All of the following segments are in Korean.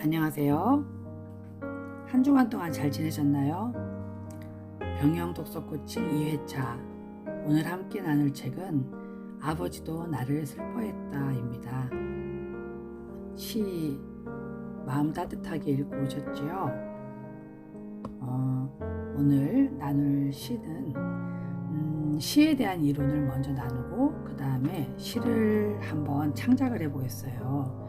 안녕하세요. 한 주간 동안 잘 지내셨나요? 병영 독서 코칭 2회차. 오늘 함께 나눌 책은 아버지도 나를 슬퍼했다입니다. 시 마음 따뜻하게 읽고 오셨지요? 오늘 나눌 시는 시에 대한 이론을 먼저 나누고 그 다음에 시를 한번 창작을 해보겠어요.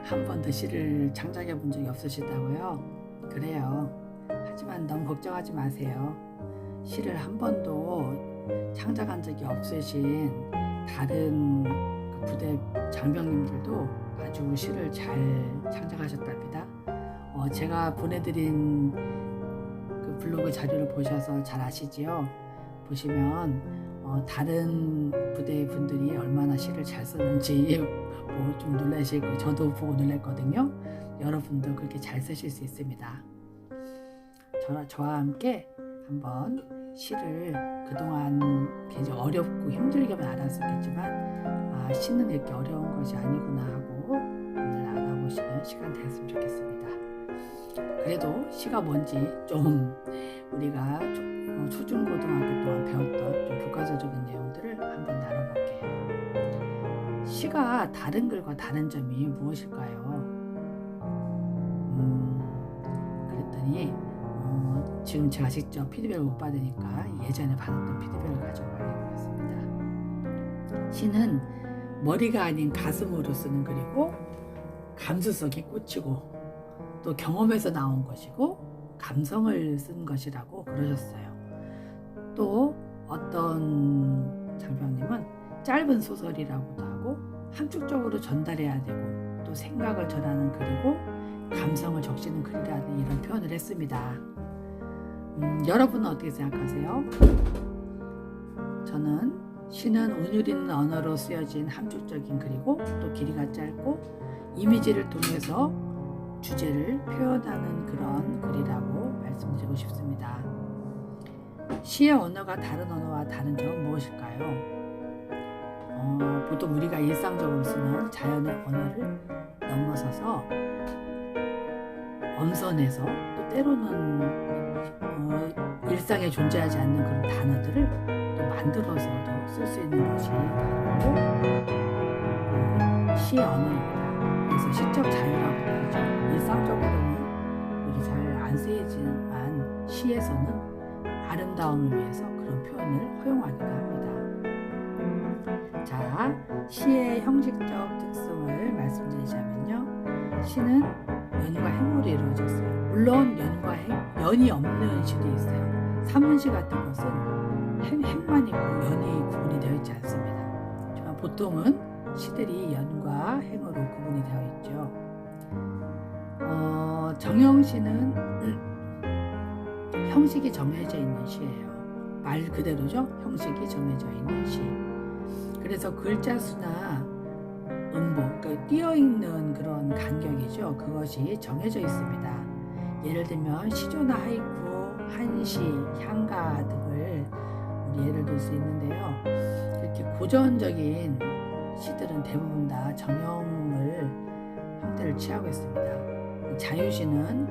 한 번도 시를 창작해 본 적이 없으시다고요? 그래요. 하지만 너무 걱정하지 마세요. 시를 한 번도 창작한 적이 없으신 다른 그 부대 장병님들도 아주 시를 잘 창작하셨답니다. 제가 보내드린 그 블로그 자료를 보셔서 잘 아시지요? 보시면 다른 부대 분들이 얼마나 시를 잘 쓰는지 좀 놀라시고 저도 보고 놀랐거든요. 여러분도 그렇게 잘 쓰실 수 있습니다. 저와 함께 한번 시를 그동안 굉장히 어렵고 힘들게만 알았었겠지만 시는 이렇게 어려운 것이 아니구나 하고 오늘 알아보시는 시간 되었으면 좋겠습니다. 그래도 시가 뭔지 좀 우리가 초중고등학교 동안 배웠던 좀 교과서적인 내용들을 한번 나눠볼게요. 시가 다른 글과 다른 점이 무엇일까요? 그랬더니 지금 제가 직접 피드백을 못 받으니까 예전에 받았던 피드백을 가져가겠습니다. 시는 머리가 아닌 가슴으로 쓰는 글이고 감수성이 꽂히고 또 경험에서 나온 것이고 감성을 쓴 것이라고 그러셨어요. 또 어떤 장병님은 짧은 소설이라고도 하고 함축적으로 전달해야 되고 또 생각을 전하는 글이고 감성을 적시는 글이라는 이런 표현을 했습니다. 여러분은 어떻게 생각하세요? 저는 시는 운율 있는 언어로 쓰여진 함축적인 글이고 또 길이가 짧고 이미지를 통해서 주제를 표현하는 그런 글이라고 말씀드리고 싶습니다. 시의 언어가 다른 언어와 다른 점은 무엇일까요? 보통 우리가 일상적으로 쓰는 자연의 언어를 넘어서서 엄선해서 또 때로는 일상에 존재하지 않는 그런 단어들을 또 만들어서도 쓸 수 있는 것이 바로 시의 언어입니다. 그래서 시적 자유라고도 하죠. 일상적으로는 우리 잘 안 쓰이지만 시에서는 아름다움을 위해서 그런 표현을 허용하기도 합니다. 자, 시의 형식적 특성을 말씀드리자면요. 시는 연과 행으로 이루어졌어요. 물론 연이 없는 시도 있어요. 산문시 같은 것은 행만 있고 연이 구분이 되어 있지 않습니다. 하지만 보통은 시들이 연과 행으로 구분이 되어 있죠. 정형시는 형식이 정해져 있는 시예요. 말 그대로죠. 형식이 정해져 있는 시. 그래서 글자 수나 음보, 그러니까 띄어있는 그런 간격이죠. 그것이 정해져 있습니다. 예를 들면 시조나 하이쿠, 한시, 향가 등을 우리 예를 들 수 있는데요. 이렇게 고전적인 시들은 대부분 다 정형을 형태를 취하고 있습니다. 자유시는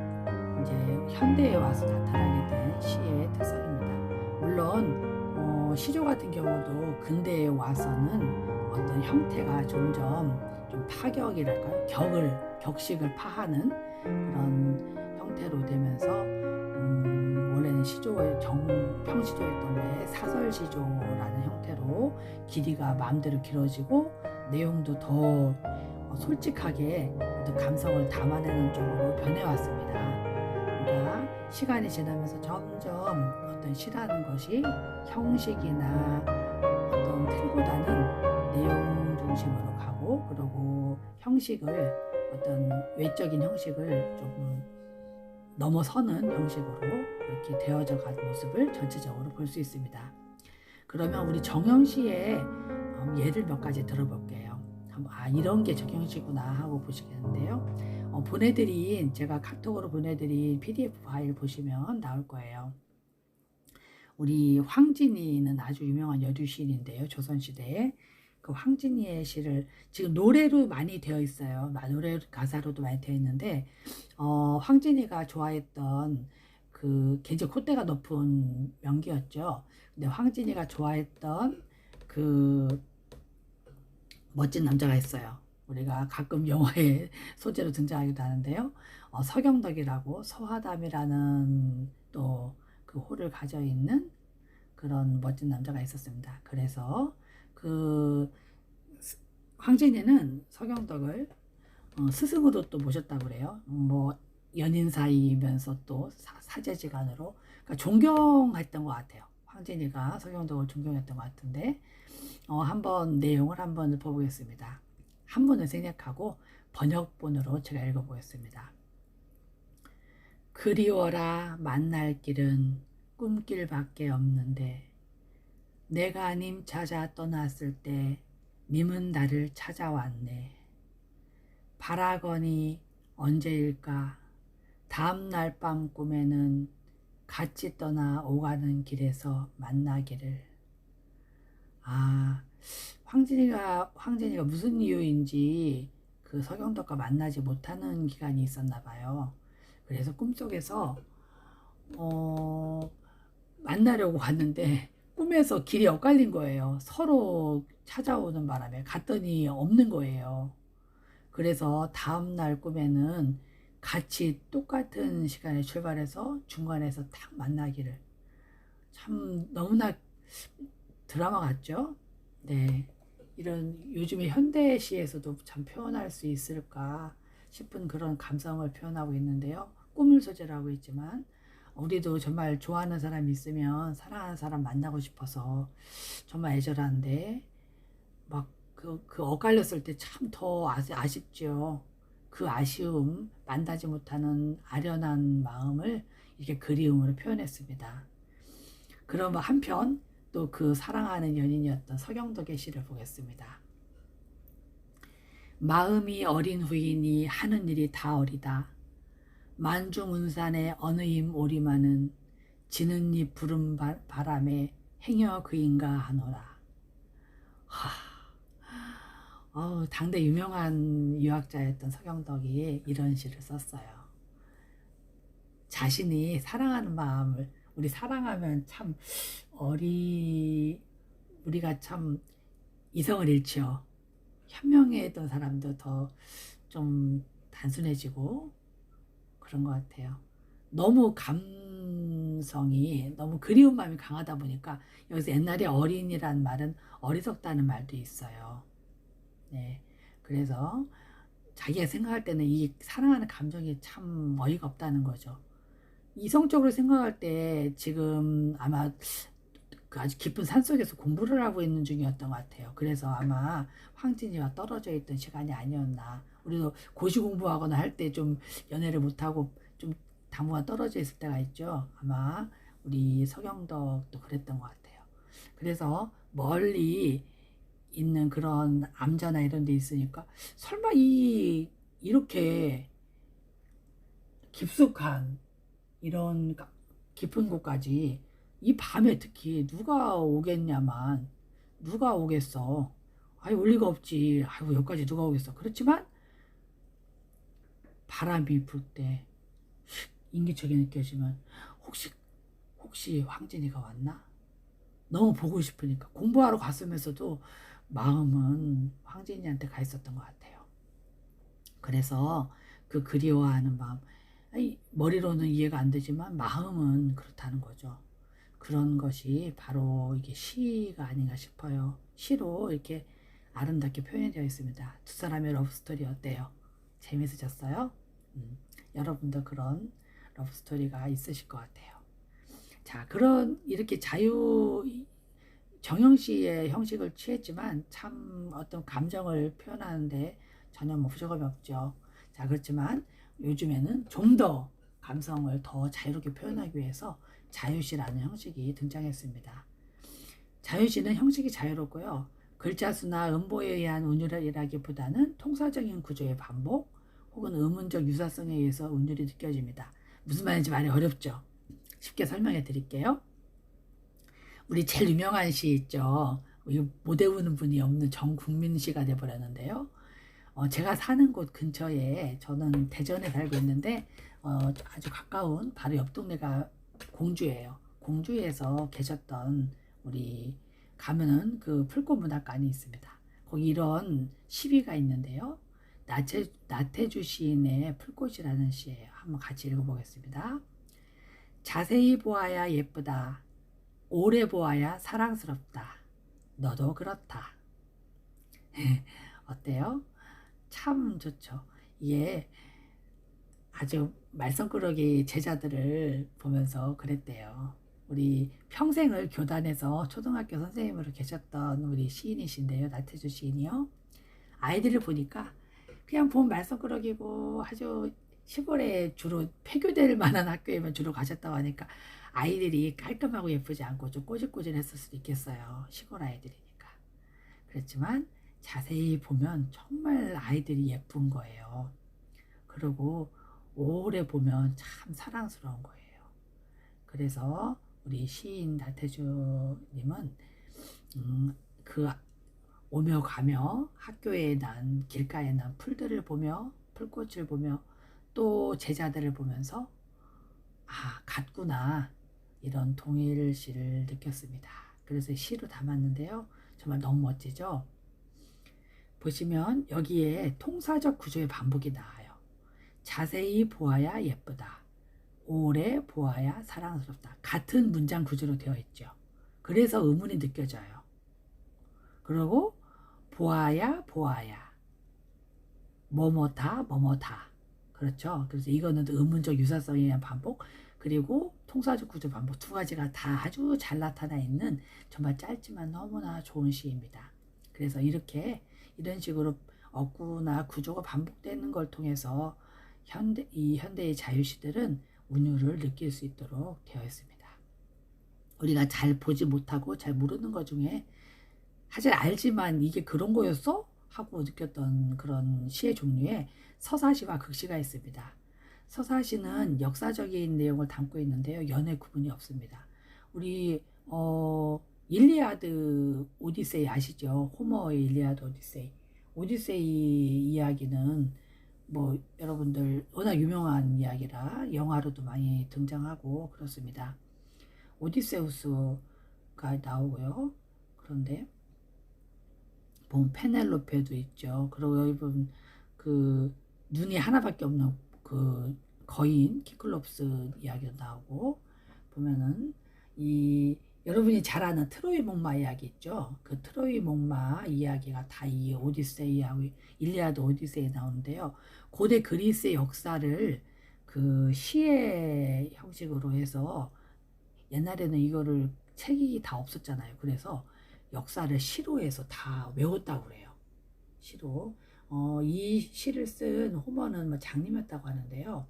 이제 현대에 와서 나타나게 된 시의 특성입니다. 물론 시조 같은 경우도 근대에 와서는 어떤 형태가 점점 좀 파격이랄까요? 격식을 파하는 그런 형태로 되면서 원래는 평시조였던 게 사설시조라는 형태로 길이가 마음대로 길어지고 내용도 더 솔직하게 어떤 감성을 담아내는 쪽으로 변해왔습니다. 그러니까 시간이 지나면서 점점 어떤 시라는 것이 형식이나 어떤 틀보다는 내용 중심으로 가고 그리고 형식을 어떤 외적인 형식을 조금 넘어서는 형식으로 이렇게 되어져 간 모습을 전체적으로 볼 수 있습니다. 그러면 우리 정형시의 예를 몇 가지 들어볼게요. 이런 게 정형시구나 하고 보시겠는데요. 제가 카톡으로 보내드린 PDF 파일 보시면 나올 거예요. 우리 황진이는 아주 유명한 여주 시인인데요. 조선시대에 그 황진이의 시를 지금 노래로 많이 되어 있어요. 노래 가사로도 많이 되어 있는데 황진이가 좋아했던 그 굉장히 콧대가 높은 명기였죠. 근데 황진이가 좋아했던 그 멋진 남자가 있어요. 우리가 가끔 영화의 소재로 등장하기도 하는데요. 서경덕이라고 서화담이라는 또 그 호를 가져 있는 그런 멋진 남자가 있었습니다. 그래서 그 황진이는 서경덕을 스승으로 또 모셨다고 그래요. 뭐 연인 사이면서 또 사제지간으로 그러니까 존경했던 것 같아요. 황진이가 서경덕을 존경했던 것 같은데 한번 내용을 한번 읊어보겠습니다. 한문을 생략하고 번역본으로 제가 읽어보겠습니다. 그리워라 만날 길은 꿈길밖에 없는데 내가 님 찾아 떠났을 때 님은 나를 찾아왔네. 바라거니 언제일까 다음날 밤 꿈에는 같이 떠나 오가는 길에서 만나기를. 황진이가 무슨 이유인지 그 서경덕과 만나지 못하는 기간이 있었나 봐요. 그래서 꿈속에서 만나려고 갔는데 꿈에서 길이 엇갈린 거예요. 서로 찾아오는 바람에 갔더니 없는 거예요. 그래서 다음날 꿈에는 같이 똑같은 시간에 출발해서 중간에서 딱 만나기를. 참 너무나 드라마 같죠? 네. 이런 요즘의 현대시에서도 참 표현할 수 있을까 싶은 그런 감성을 표현하고 있는데요. 꿈을 소재라고 했지만 우리도 정말 좋아하는 사람이 있으면 사랑하는 사람 만나고 싶어서 정말 애절한데 막 그 엇갈렸을 때 참 더 아쉽죠. 그 아쉬움, 만나지 못하는 아련한 마음을 이렇게 그리움으로 표현했습니다. 그럼 한편 또 그 사랑하는 연인이었던 서경덕의 시를 보겠습니다. 마음이 어린 후이니 하는 일이 다 어리다. 만중운산의 어느 힘 오리마는 지는 잎 부른 바람에 행여 그인가 하노라. 당대 유명한 유학자였던 서경덕이 이런 시를 썼어요. 자신이 사랑하는 마음을 우리 사랑하면 참 우리가 참 이성을 잃죠. 현명했던 사람도 더 좀 단순해지고 그런 것 같아요. 너무 감성이 너무 그리운 마음이 강하다 보니까 여기서 옛날에 어린이란 말은 어리석다는 말도 있어요. 네, 그래서 자기가 생각할 때는 이 사랑하는 감정이 참 어이가 없다는 거죠. 이성적으로 생각할 때 지금 아마 그 아주 깊은 산속에서 공부를 하고 있는 중이었던 것 같아요. 그래서 아마 황진이와 떨어져 있던 시간이 아니었나. 우리도 고시 공부하거나 할 때 좀 연애를 못하고 좀 당분간 떨어져 있을 때가 있죠. 아마 우리 서경덕도 그랬던 것 같아요. 그래서 멀리 있는 그런 암자나 이런 데 있으니까 설마 이렇게 깊숙한 이런 깊은 곳까지 이 밤에 특히 누가 오겠냐만 누가 오겠어. 올 리가 없지. 여기까지 누가 오겠어. 그렇지만 바람이 불 때 인기척이 느껴지면 혹시 황진이가 왔나? 너무 보고 싶으니까 공부하러 갔으면서도 마음은 황진이한테 가 있었던 것 같아요. 그래서 그 그리워하는 마음, 머리로는 이해가 안 되지만 마음은 그렇다는 거죠. 그런 것이 바로 이게 시가 아닌가 싶어요. 시로 이렇게 아름답게 표현되어 있습니다. 두 사람의 러브스토리 어때요? 재밌으셨어요? 여러분도 그런 러브스토리가 있으실 것 같아요. 자, 이렇게 정형시의 형식을 취했지만 참 어떤 감정을 표현하는데 전혀 부족함이 없죠. 자, 그렇지만 요즘에는 좀 더 감성을 더 자유롭게 표현하기 위해서 자유시라는 형식이 등장했습니다. 자유시는 형식이 자유롭고요. 글자 수나 음보에 의한 운율이라기보다는 통사적인 구조의 반복 혹은 의문적 유사성에 의해서 운율이 느껴집니다. 무슨 말인지 많이 어렵죠? 쉽게 설명해 드릴게요. 우리 제일 유명한 시 있죠. 이거 못 외우는 분이 없는 전 국민시가 돼버렸는데요. 제가 사는 곳 근처에 저는 대전에 살고 있는데 아주 가까운 바로 옆 동네가 공주예요. 공주에서 계셨던 우리 가면은 그 풀꽃문학관이 있습니다. 거기 이런 시비가 있는데요. 나태주 시인의 풀꽃이라는 시예요. 한번 같이 읽어보겠습니다. 자세히 보아야 예쁘다. 오래 보아야 사랑스럽다. 너도 그렇다. 어때요? 참 좋죠. 이게 아주 말썽꾸러기 제자들을 보면서 그랬대요. 우리 평생을 교단에서 초등학교 선생님으로 계셨던 우리 시인이신데요. 나태주 시인이요. 아이들을 보니까 그냥 본 말썽꾸러기고 아주 시골에 주로 폐교될 만한 학교에만 주로 가셨다고 하니까 아이들이 깔끔하고 예쁘지 않고 좀 꼬질꼬질했을 수도 있겠어요. 시골 아이들이니까. 그렇지만 자세히 보면 정말 아이들이 예쁜 거예요. 그리고 오래 보면 참 사랑스러운 거예요. 그래서 우리 시인 나태주님은 그 오며 가며 학교에 난 길가에 난 풀들을 보며 풀꽃을 보며 또 제자들을 보면서 아 같구나 이런 동일시를 느꼈습니다. 그래서 시로 담았는데요. 정말 너무 멋지죠? 보시면 여기에 통사적 구조의 반복이 나와요. 자세히 보아야 예쁘다. 오래 보아야 사랑스럽다. 같은 문장 구조로 되어 있죠. 그래서 의문이 느껴져요. 그리고 보아야 뭐뭐다 그렇죠. 그래서 이거는 의문적 유사성에 의한 반복 그리고 통사적 구조 반복 두 가지가 다 아주 잘 나타나 있는 정말 짧지만 너무나 좋은 시입니다. 그래서 이런 식으로 어구나 구조가 반복되는 걸 통해서 현대의 자유시들은 운율을 느낄 수 있도록 되어 있습니다. 우리가 잘 보지 못하고 잘 모르는 것 중에 사실 알지만 이게 그런 거였어? 하고 느꼈던 그런 시의 종류에 서사시와 극시가 있습니다. 서사시는 역사적인 내용을 담고 있는데요. 연애 구분이 없습니다. 우리 일리아드 오디세이 아시죠? 호머의 일리아드 오디세이. 오디세이 이야기는 뭐 여러분들 워낙 유명한 이야기라 영화로도 많이 등장하고 그렇습니다. 오디세우스가 나오고요. 그런데 보면 페넬로페도 있죠. 그리고 여기 보면 그 눈이 하나밖에 없는 그 거인 키클롭스 이야기도 나오고 보면은 이 여러분이 잘 아는 트로이 목마 이야기 있죠. 그 트로이 목마 이야기가 다 이 오디세이하고 일리아드 오디세이에 나오는데요. 고대 그리스의 역사를 그 시의 형식으로 해서 옛날에는 이거를 책이 다 없었잖아요. 그래서 역사를 시로 해서 다 외웠다고 그래요. 시로. 이 시를 쓴 호머는 뭐 장님이었다고 하는데요.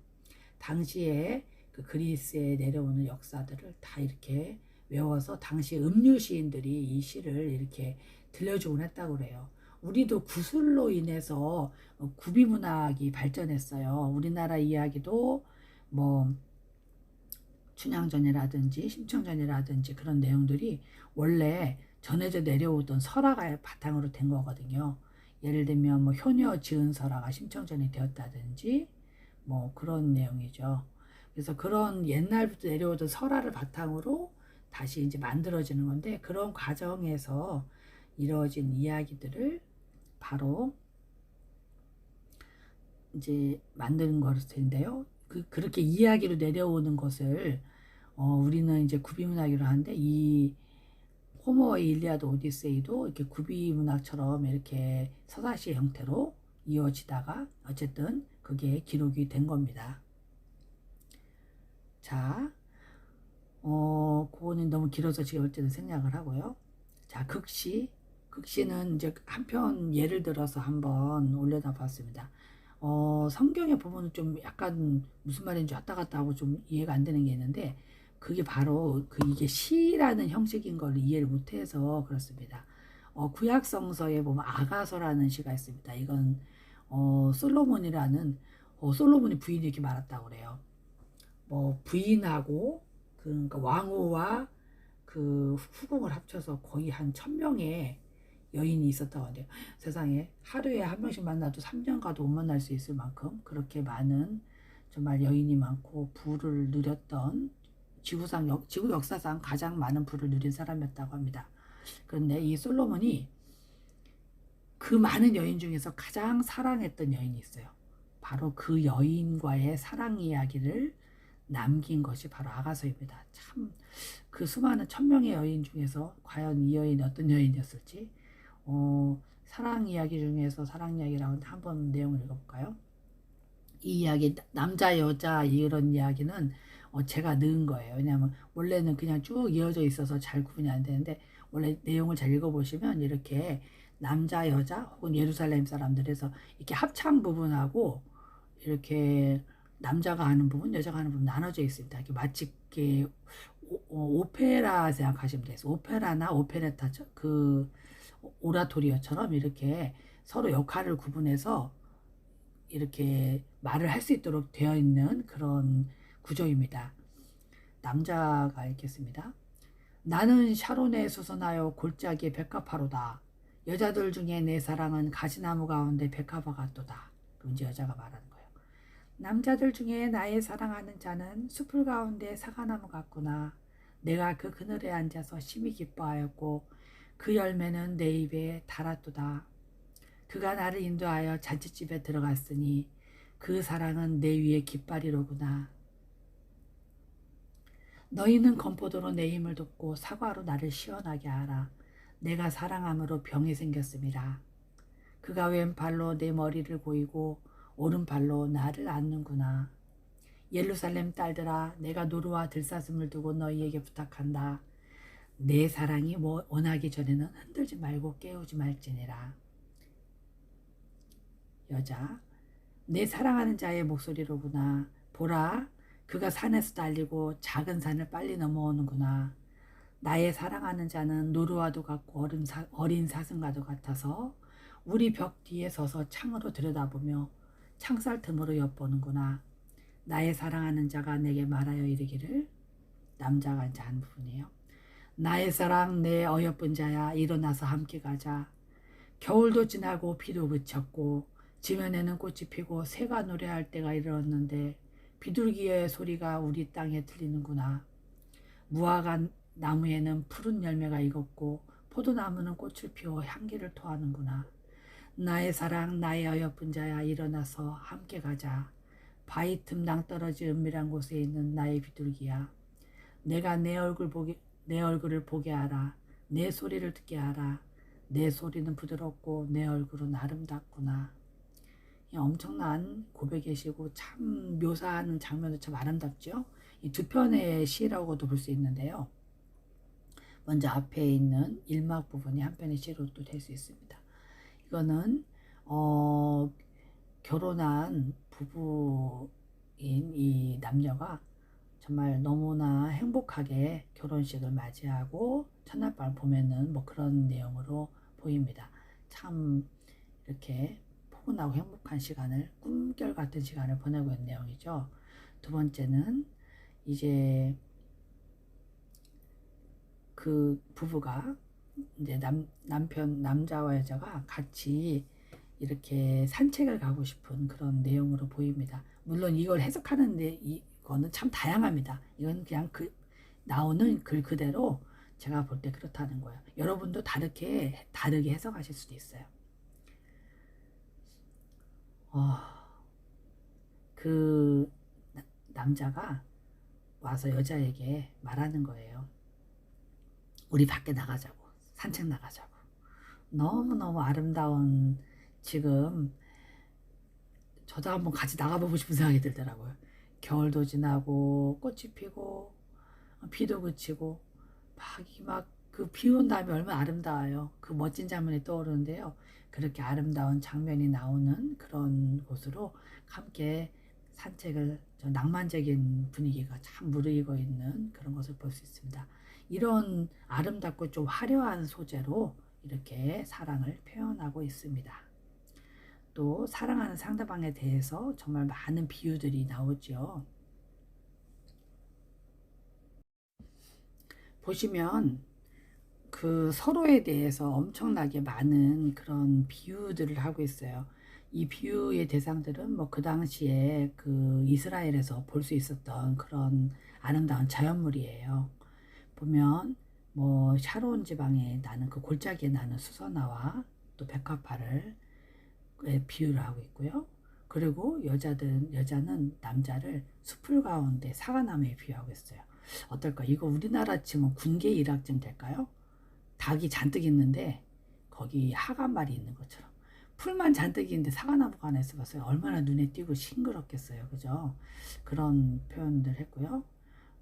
당시에 그 그리스에 내려오는 역사들을 다 이렇게 외워서 당시 음유 시인들이 이 시를 이렇게 들려주곤 했다고 그래요. 우리도 구술로 인해서 구비문학이 발전했어요. 우리나라 이야기도 뭐 춘향전이라든지 심청전이라든지 그런 내용들이 원래 전해져 내려오던 설화가 바탕으로 된 거거든요. 예를 들면 뭐 효녀 지은 설화가 심청전이 되었다든지 뭐 그런 내용이죠. 그래서 그런 옛날부터 내려오던 설화를 바탕으로 다시 이제 만들어지는 건데 그런 과정에서 이루어진 이야기들을 바로 이제 만드는 것일 텐데요. 그렇게 이야기로 내려오는 것을 우리는 이제 구비문학이라 하는데 이 호머의 일리아드 오디세이도 이렇게 구비문학처럼 이렇게 서사시의 형태로 이어지다가 어쨌든 그게 기록이 된 겁니다. 자, 그거는 너무 길어서 제가 어쨌든 생략을 하고요. 자, 극시는 이제 한편 예를 들어서 한번 올려다 봤습니다. 성경에 보면 좀 약간 무슨 말인지 왔다 갔다 하고 좀 이해가 안 되는 게 있는데 그게 바로 이게 시라는 형식인 걸 이해를 못해서 그렇습니다. 구약성서에 보면 아가서라는 시가 있습니다. 이건 솔로몬이라는 솔로몬이 부인이 이렇게 말았다고 그래요. 뭐 부인하고 그러니까 왕후와 그 후궁을 합쳐서 거의 한 1000명의 여인이 있었다고 하는데요. 세상에 하루에 한 명씩 만나도 3년 가도 못 만날 수 있을 만큼 그렇게 많은 정말 여인이 많고 부를 누렸던 지구 역사상 가장 많은 부를 누린 사람이었다고 합니다. 그런데 이 솔로몬이 그 많은 여인 중에서 가장 사랑했던 여인이 있어요. 바로 그 여인과의 사랑 이야기를 남긴 것이 바로 아가서입니다. 참 그 수많은 1000명의 여인 중에서 과연 이 여인이 어떤 여인이었을지 사랑 이야기 중에서 사랑 이야기라고 한번 내용을 읽어볼까요? 이 이야기 남자 여자 이런 이야기는 제가 넣은 거예요. 왜냐하면 원래는 그냥 쭉 이어져 있어서 잘 구분이 안 되는데 원래 내용을 잘 읽어보시면 이렇게 남자 여자 혹은 예루살렘 사람들에서 이렇게 합창 부분하고 이렇게 남자가 하는 부분 여자가 하는 부분 나눠져 있습니다. 이렇게 마치 이렇게 오페라 생각하시면 돼요. 오페라나 오페레타 그 오라토리오처럼 이렇게 서로 역할을 구분해서 이렇게 말을 할 수 있도록 되어 있는 그런 구조입니다. 남자가 읽겠습니다. 나는 샤론에 수선하여 골짜기에 백합화로다. 여자들 중에 내 사랑은 가지나무 가운데 백합화 같도다. 그럼 이제 여자가 말하는 거예요. 남자들 중에 나의 사랑하는 자는 숲을 가운데 사과나무 같구나. 내가 그 그늘에 앉아서 심히 기뻐하였고 그 열매는 내 입에 달았도다. 그가 나를 인도하여 잔치집에 들어갔으니 그 사랑은 내 위에 깃발이로구나. 너희는 건포도로 내 힘을 돕고 사과로 나를 시원하게 하라. 내가 사랑함으로 병이 생겼음이라. 그가 왼팔로 내 머리를 고이고 오른팔로 나를 안는구나. 예루살렘 딸들아, 내가 노루와 들사슴을 두고 너희에게 부탁한다. 내 사랑이 원하기 전에는 흔들지 말고 깨우지 말지니라. 여자, 내 사랑하는 자의 목소리로구나. 보라, 그가 산에서 달리고 작은 산을 빨리 넘어오는구나. 나의 사랑하는 자는 노루와도 같고 어린 사슴과도 같아서 우리 벽 뒤에 서서 창으로 들여다보며 창살 틈으로 엿보는구나. 나의 사랑하는 자가 내게 말하여 이르기를, 남자가 이제 한 부분이에요. 나의 사랑 내 어여쁜 자야, 일어나서 함께 가자. 겨울도 지나고 비도 그쳤고 지면에는 꽃이 피고 새가 노래할 때가 이르렀는데 비둘기의 소리가 우리 땅에 들리는구나. 무화과 나무에는 푸른 열매가 익었고 포도나무는 꽃을 피워 향기를 토하는구나. 나의 사랑 나의 어여쁜 자야, 일어나서 함께 가자. 바위 틈 낭떠러지 은밀한 곳에 있는 나의 비둘기야. 내가 내 얼굴을 보게 하라. 내 소리를 듣게 하라. 내 소리는 부드럽고 내 얼굴은 아름답구나. 엄청난 고백이시고 참 묘사하는 장면도 참 아름답죠. 이 두 편의 시라고도 볼 수 있는데요. 먼저 앞에 있는 1막 부분이 한 편의 시로도 될 수 있습니다. 이거는 결혼한 부부인 이 남녀가 정말 너무나 행복하게 결혼식을 맞이하고 첫날 밤 보면은 뭐 그런 내용으로 보입니다. 참 이렇게 포근하고 행복한 시간을, 꿈결 같은 시간을 보내고 있는 내용이죠. 두 번째는 이제 그 부부가 이제 남자와 여자가 같이 이렇게 산책을 가고 싶은 그런 내용으로 보입니다. 물론 이걸 해석하는데 이거는 참 다양합니다. 이건 그냥 나오는 글 그대로 제가 볼 때 그렇다는 거예요. 여러분도 다르게 해석하실 수도 있어요. 그 남자가 와서 여자에게 말하는 거예요. 우리 밖에 나가자고, 산책 나가자고. 너무너무 아름다운, 지금 저도 한번 같이 나가보고 싶은 생각이 들더라고요. 겨울도 지나고 꽃이 피고 비도 그치고 막 그 비 온 다음에 얼마나 아름다워요. 그 멋진 장면이 떠오르는데요. 그렇게 아름다운 장면이 나오는 그런 곳으로 함께 산책을, 낭만적인 분위기가 참 무르익어 있는 그런 것을 볼 수 있습니다. 이런 아름답고 좀 화려한 소재로 이렇게 사랑을 표현하고 있습니다. 또 사랑하는 상대방에 대해서 정말 많은 비유들이 나오죠. 보시면 그 서로에 대해서 엄청나게 많은 그런 비유들을 하고 있어요. 이 비유의 대상들은 뭐 그 당시에 그 이스라엘에서 볼 수 있었던 그런 아름다운 자연물이에요. 보면 뭐 샤론 지방에 나는 그 골짜기에 나는 수선화와 또 백합화를 비유를 하고 있고요. 그리고 여자는 남자를 숲풀 가운데 사과나무에 비유하고 있어요. 어떨까? 이거 우리나라 치면 군계 일학점 될까요? 닭이 잔뜩 있는데 거기 하가 한 마리 있는 것처럼 풀만 잔뜩 있는데 사과나무가 하나 있어봤어요. 얼마나 눈에 띄고 싱그럽겠어요. 그죠? 그런 표현들 했고요.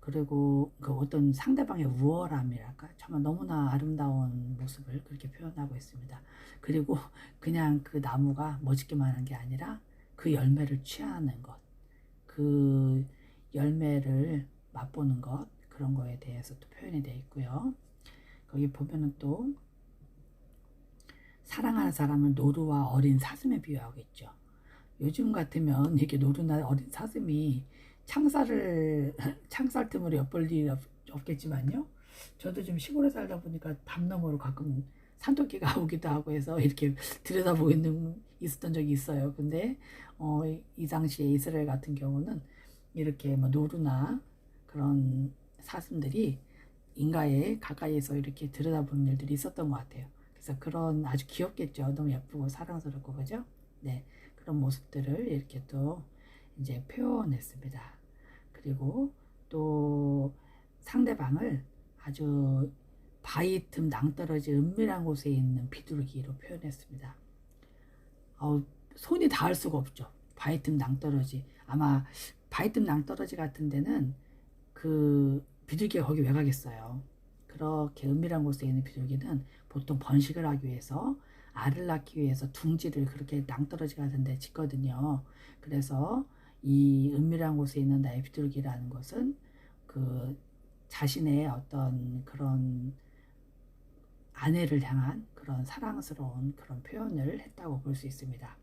그리고 그 어떤 상대방의 우월함이랄까 정말 너무나 아름다운 모습을 그렇게 표현하고 있습니다. 그리고 그냥 그 나무가 멋있기만 한 게 아니라 그 열매를 취하는 것, 그 열매를 맛보는 것, 그런 거에 대해서 또 표현이 되어 있고요. 거기 보면은 또 사랑하는 사람을 노루와 어린 사슴에 비유하고 있죠. 요즘 같으면 이렇게 노루나 어린 사슴이 창살 틈으로 엿볼 일이 없겠지만요. 저도 좀 시골에 살다 보니까 밤 너머로 가끔 산토끼가 오기도 하고 해서 이렇게 들여다보고 있었던 적이 있어요. 근데 이 당시에 이스라엘 같은 경우는 이렇게 뭐 노루나 그런 사슴들이 인가에 가까이에서 이렇게 들여다보는 일들이 있었던 것 같아요. 그래서 그런 아주 귀엽겠죠. 너무 예쁘고 사랑스럽고 그죠? 네, 그런 모습들을 이렇게 또 이제 표현했습니다. 그리고 또 상대방을 아주 바위 틈 낭떠러지 은밀한 곳에 있는 비둘기로 표현했습니다. 손이 닿을 수가 없죠. 바위 틈 낭떠러지. 아마 바위 틈 낭떠러지 같은 데는 그 비둘기가 거기 왜 가겠어요. 그렇게 은밀한 곳에 있는 비둘기는 보통 번식을 하기 위해서 알을 낳기 위해서 둥지를 그렇게 낭떠러지 같은 데 짓거든요. 그래서 이 은밀한 곳에 있는 나의 비둘기라는 것은 그 자신의 어떤 그런 아내를 향한 그런 사랑스러운 그런 표현을 했다고 볼 수 있습니다.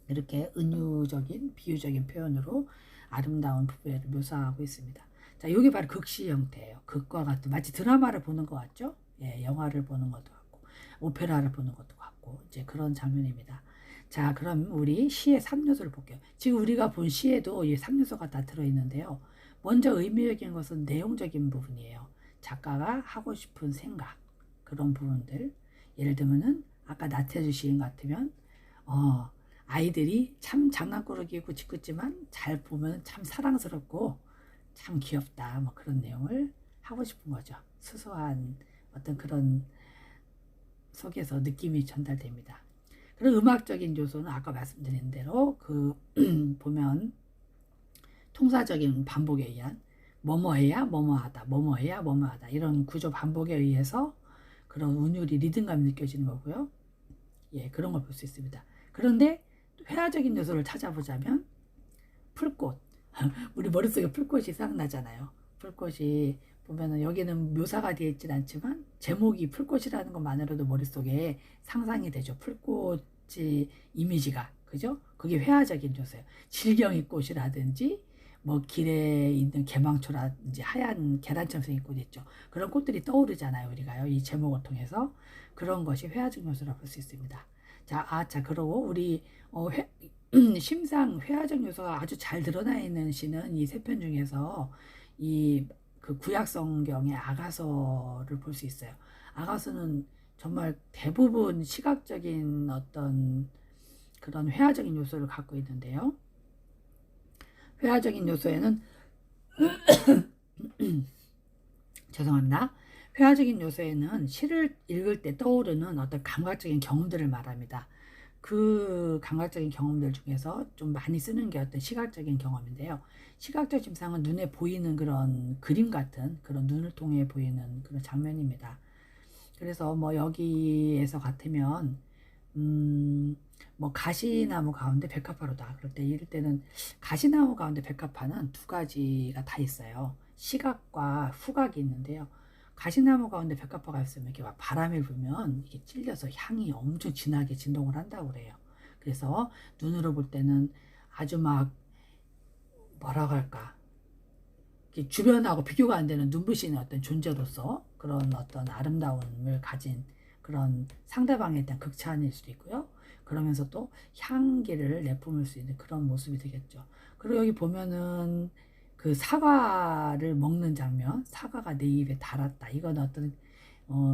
이렇게 은유적인 비유적인 표현으로 아름다운 부부애를 묘사하고 있습니다. 자, 이게 바로 극시 형태예요. 극과 같은 마치 드라마를 보는 것 같죠? 예, 영화를 보는 것도 같고 오페라를 보는 것도 같고 이제 그런 장면입니다. 자, 그럼 우리 시의 3요소를 볼게요. 지금 우리가 본 시에도 이 3요소가 다 들어있는데요. 먼저 의미적인 것은 내용적인 부분이에요. 작가가 하고 싶은 생각 그런 부분들 예를 들면은 아까 나태주 시인 같으면 아이들이 참 장난꾸러기고 짓궂지만 잘 보면 참 사랑스럽고 참 귀엽다 뭐 그런 내용을 하고 싶은 거죠. 수수한 어떤 그런 속에서 느낌이 전달됩니다. 그리고 음악적인 요소는 아까 말씀드린 대로 그 보면 통사적인 반복에 의한 뭐뭐해야 뭐뭐하다 뭐뭐해야 뭐뭐하다 이런 구조 반복에 의해서 그런 운율이 리듬감이 느껴지는 거고요. 예, 그런 걸 볼 수 있습니다. 그런데 회화적인 요소를 찾아보자면 풀꽃 우리 머릿속에 풀꽃이 생각나잖아요. 풀꽃이 보면은 여기는 묘사가 되어 있진 않지만 제목이 풀꽃이라는 것만으로도 머릿속에 상상이 되죠. 풀꽃이 이미지가 그죠? 그게 회화적인 요소예요. 질경이 꽃이라든지 뭐 길에 있는 개망초라든지 하얀 계란처럼 생긴 꽃 있죠. 그런 꽃들이 떠오르잖아요. 우리가요. 이 제목을 통해서 그런 것이 회화적 요소라고 볼 수 있습니다. 자, 그러고 우리 심상 회화적 요소가 아주 잘 드러나 있는 시는 이 세 편 중에서 이 그 구약 성경의 아가서를 볼 수 있어요. 아가서는 정말 대부분 시각적인 어떤 그런 회화적인 요소를 갖고 있는데요. 회화적인 요소에는 죄송합니다. 회화적인 요소에는 시를 읽을 때 떠오르는 어떤 감각적인 경험들을 말합니다. 그 감각적인 경험들 중에서 좀 많이 쓰는 게 어떤 시각적인 경험인데요. 시각적 심상은 눈에 보이는 그런 그림 같은 그런 눈을 통해 보이는 그런 장면입니다. 그래서 뭐 여기에서 같으면 뭐 가시나무 가운데 백합화로다. 그럴 때 이럴 때는 가시나무 가운데 백합화는 두 가지가 다 있어요. 시각과 후각이 있는데요. 가시나무 가운데 백합화가 있으면 이렇게 막 바람이 불면 이게 찔려서 향이 엄청 진하게 진동을 한다고 그래요. 그래서 눈으로 볼 때는 아주 막 뭐라고 할까 주변하고 비교가 안 되는 눈부신 어떤 존재로서 그런 어떤 아름다움을 가진 그런 상대방에 대한 극찬일 수도 있고요. 그러면서 또 향기를 내뿜을 수 있는 그런 모습이 되겠죠. 그리고 여기 보면은 그 사과를 먹는 장면, 사과가 내 입에 달았다. 이건 어떤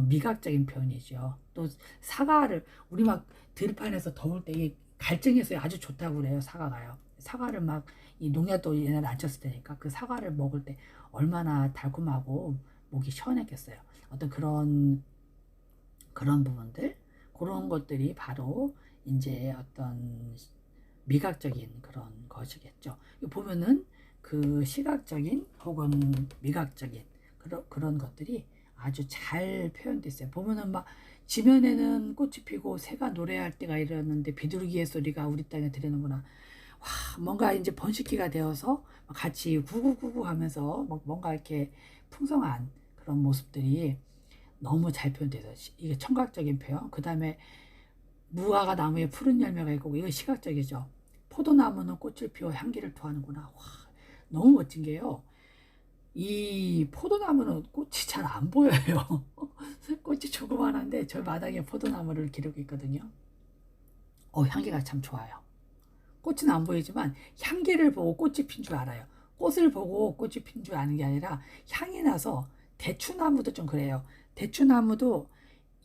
미각적인 표현이죠. 또 사과를 우리 막 들판에서 더울 때 이 갈증해서 아주 좋다고 그래요. 사과가요. 사과를 막 이 농약도 옛날에 안 쳤을 때니까 그 사과를 먹을 때 얼마나 달콤하고 목이 시원했겠어요. 어떤 그런 부분들, 그런 것들이 바로 이제 어떤 미각적인 그런 것이겠죠. 보면은 그 시각적인 혹은 미각적인 그런 것들이 아주 잘 표현되어 있어요. 보면은 막 지면에는 꽃이 피고 새가 노래할 때가 이러는데 비둘기의 소리가 우리 땅에 들리는구나. 와, 뭔가 이제 번식기가 되어서 같이 구구구구 하면서 뭔가 이렇게 풍성한 그런 모습들이 너무 잘 표현돼서 이게 청각적인 표현. 그 다음에 무화과 나무에 푸른 열매가 있고 이거 시각적이죠. 포도나무는 꽃을 피워 향기를 토하는구나. 와, 너무 멋진 게요. 이 포도나무는 꽃이 잘 안 보여요. 꽃이 조그만한데 저 마당에 포도나무를 기르고 있거든요. 향기가 참 좋아요. 꽃은 안 보이지만 향기를 보고 꽃이 핀 줄 알아요. 꽃을 보고 꽃이 핀 줄 아는 게 아니라 향이 나서 대추나무도 좀 그래요. 대추나무도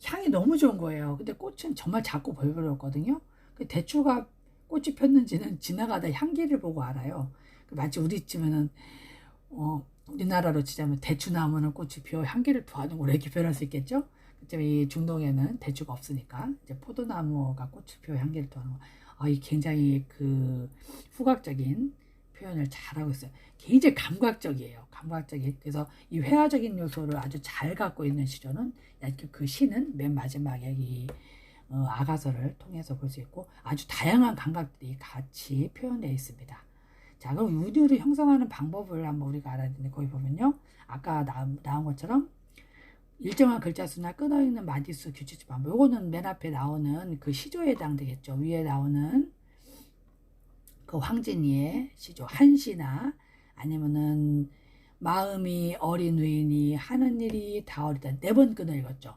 향이 너무 좋은 거예요. 근데 꽃은 정말 작고 벌벌었거든요. 그 대추가 꽃이 폈는지는 지나가다 향기를 보고 알아요. 마치 우리 집에는 우리나라로 치자면 대추나무는 꽃이 피어 향기를 토하는 걸로 이렇게 표현할 수 있겠죠. 이 중동에는 대추가 없으니까 이제 포도나무가 꽃을 피워 향기를 토하는 거. 이 굉장히 그 후각적인 표현을 잘하고 있어요. 굉장히 감각적이에요. 감각적인. 그래서 이 회화적인 요소를 아주 잘 갖고 있는 시조는 그 시는 맨 마지막에 이 아가서를 통해서 볼 수 있고 아주 다양한 감각들이 같이 표현되어 있습니다. 자, 그럼 운율을 형성하는 방법을 한번 우리가 알아야 되는데 거기 보면요. 아까 나온 것처럼 일정한 글자 수나 끊어있는 마디수 규칙 방법. 요거는 맨 앞에 나오는 그 시조에 해당되겠죠. 위에 나오는 그 황진이의 시조 한시나 아니면은 마음이 어린 의인이 하는 일이 다 어리다. 4번 끊어 읽었죠.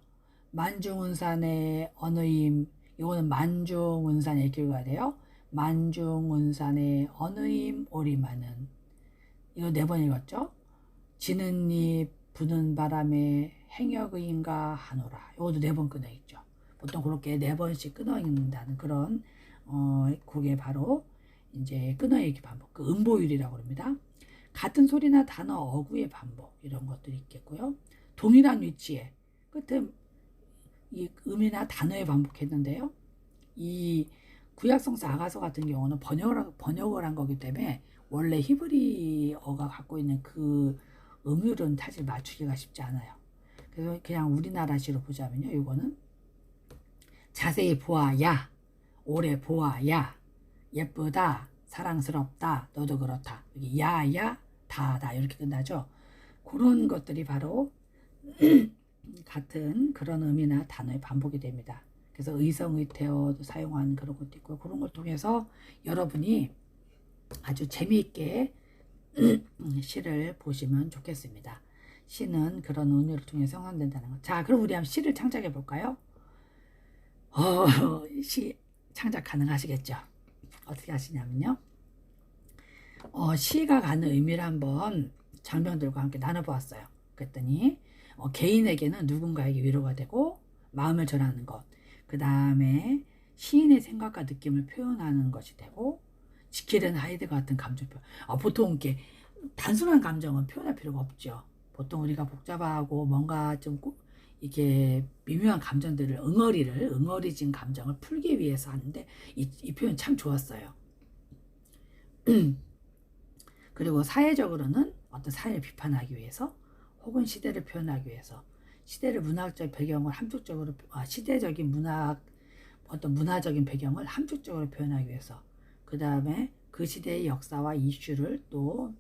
만중운산의 어느임. 요거는 만중운산 이렇게 읽어야 돼요. 만중운산의 어느임 오리마는. 이거 4번 읽었죠. 지는 잎 부는 바람에 행여의인가 하노라. 이것도 4번 끊어 있죠. 보통 그렇게 4번씩 끊어 읽는다는 그런 그게 바로 이제 끊어 읽기 반복. 그 음보율이라고 합니다. 같은 소리나 단어 어구의 반복 이런 것들이 있겠고요. 동일한 위치에 끝에 이 음이나 단어에 반복했는데요. 이 구약성서 아가서 같은 경우는 번역을 한 거기 때문에 원래 히브리어가 갖고 있는 그 음율은 사실 맞추기가 쉽지 않아요. 그래서 그냥 우리나라시로 보자면요. 이거는 자세히 보아야, 오래 보아야, 예쁘다, 사랑스럽다, 너도 그렇다. 여기 야야, 다다 이렇게 끝나죠. 그런 것들이 바로 같은 그런 의미나 단어의 반복이 됩니다. 그래서 의성의태어도 사용한 그런 것도 있고 그런 걸 통해서 여러분이 아주 재미있게 시를 보시면 좋겠습니다. 시는 그런 은유를 통해 성장된다는 것. 자, 그럼 우리 한번 시를 창작해 볼까요? 시 창작 가능하시겠죠? 어떻게 하시냐면요. 시가 갖는 의미를 한번 장병들과 함께 나눠보았어요. 그랬더니 개인에게는 누군가에게 위로가 되고 마음을 전하는 것. 그 다음에 시인의 생각과 느낌을 표현하는 것이 되고 지킬은 하이드 같은 감정 표현. 보통 이렇게 단순한 감정은 표현할 필요가 없죠. 보통 우리가 복잡하고 뭔가 좀 이게 미묘한 감정들을 응어리진 감정을 풀기 위해서 하는데 이 표현 참 좋았어요. 그리고 사회적으로는 어떤 사회를 비판하기 위해서 혹은 시대를 표현하기 위해서 시대를 문학적 배경을 함축적으로 시대적인 어떤 문화적인 배경을 함축적으로 표현하기 위해서 그 다음에 그 시대의 역사와 이슈를 또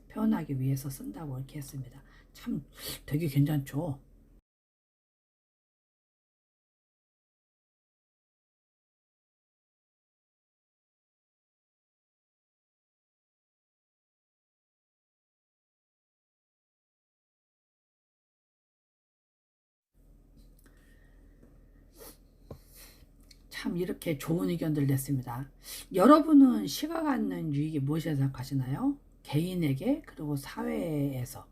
표현하기 위해서 쓴다고 이렇게 했습니다. 참 되게 괜찮죠. 참 이렇게 좋은 의견들 냈습니다. 여러분은 시가 갖는 유익이 무엇이라고 생각하시나요? 개인에게 그리고 사회에서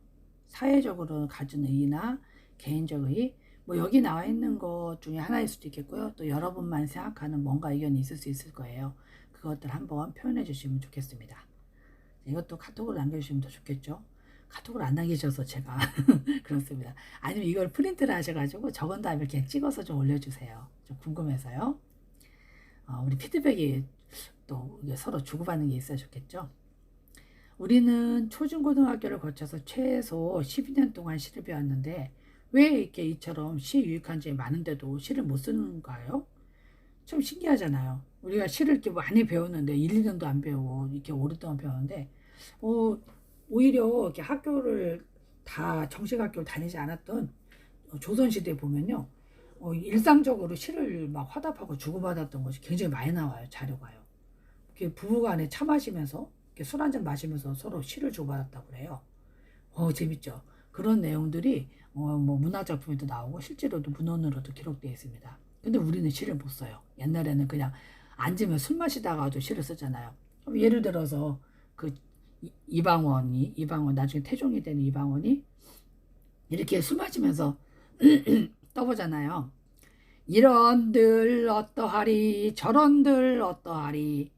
사회적으로 가진 의의나 개인적 의의 뭐 여기 나와 있는 것 중에 하나일 수도 있겠고요. 또 여러분만 생각하는 뭔가 의견이 있을 수 있을 거예요. 그것들 한번 표현해 주시면 좋겠습니다. 이것도 카톡으로 남겨주시면 더 좋겠죠. 카톡으로 안 남기셔서 제가 그렇습니다. 아니면 이걸 프린트를 하셔가지고 적은 다음에 이렇게 찍어서 좀 올려주세요. 좀 궁금해서요. 우리 피드백이 또 서로 주고받는 게 있어야 좋겠죠. 우리는 초중고등학교를 거쳐서 최소 12년 동안 시를 배웠는데 왜 이렇게 이처럼 시 유익한 지 많은데도 시를 못 쓰는가요? 좀 신기하잖아요. 우리가 시를 이렇게 많이 배웠는데 1, 2년도 안 배우고 이렇게 오랫동안 배웠는데 오히려 이렇게 학교를 다 정식 학교를 다니지 않았던 조선시대에 보면요. 일상적으로 시를 막 화답하고 주고받았던 것이 굉장히 많이 나와요. 자료가요. 이렇게 부부간에 차 마시면서 술 한잔 마시면서 서로 시를 주고받았다고 그래요. 재밌죠. 그런 내용들이 뭐 문학작품에도 나오고 실제로도 문헌으로도 기록되어 있습니다. 근데 우리는 시를 못 써요. 옛날에는 그냥 앉으면 술 마시다가도 시를 쓰잖아요. 예를 들어서 그 이방원 나중에 태종이 된 이방원이 이렇게 술 마시면서 떠보잖아요. 이런들 어떠하리 저런들 어떠하리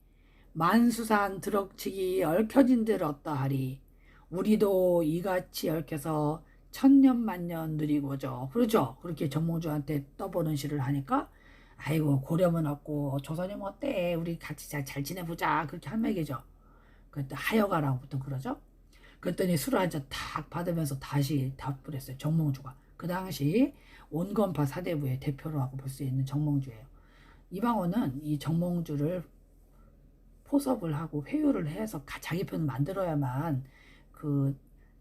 만수산 드럭치기 얽혀진들 어떠하리 우리도 이같이 얽혀서 천년만년 누리고죠. 그러죠. 그렇게 정몽주한테 떠보는 시를 하니까 아이고 고려면 없고 조선이면 어때 우리 같이 잘 지내보자 그렇게 한 얘기죠. 그때 하여가라고 보통 그러죠. 그랬더니 술을 한 잔 탁 받으면서 다시 답을 했어요. 정몽주가. 그 당시 온건파 사대부의 대표라고 볼 수 있는 정몽주예요. 이방원은 이 정몽주를 포섭을 하고 회유를 해서 자기 편을 만들어야만 그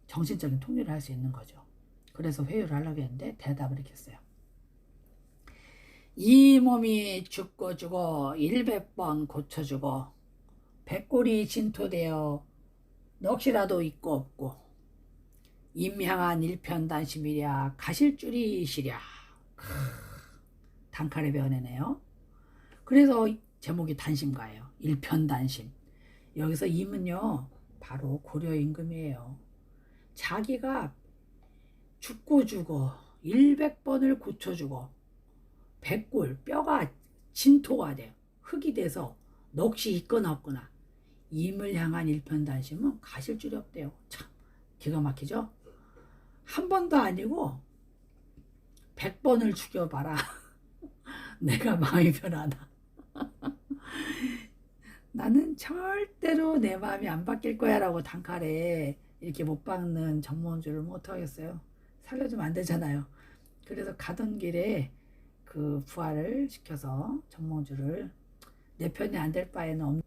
정신적인 통일을 할 수 있는 거죠. 그래서 회유를 하려고 했는데 대답을 이렇게 했어요. 이 몸이 죽고 죽어 100번 고쳐주고 백골이 진토되어 넋이라도 있고 없고 임향한 일편단심이랴 가실 줄이 시랴. 단칼에 배워내네요. 그래서 제목이 단심가예요. 일편단심. 여기서 임은요 바로 고려 임금이에요. 자기가 죽고 죽어 100번을 고쳐주고 백골 뼈가 진토가 돼요. 흙이 돼서 넋이 있거나 없거나 임을 향한 일편단심은 가실 줄이 없대요. 참 기가 막히죠. 한 번도 아니고 100번을 죽여봐라. 내가 마음이 변하다. 나는 절대로 내 마음이 안 바뀔 거야 라고 단칼에 이렇게 못 박는 정몽주를 못하겠어요. 살려주면 안 되잖아요. 그래서 가던 길에 그 부활을 시켜서 정몽주를 내 편이 안 될 바에는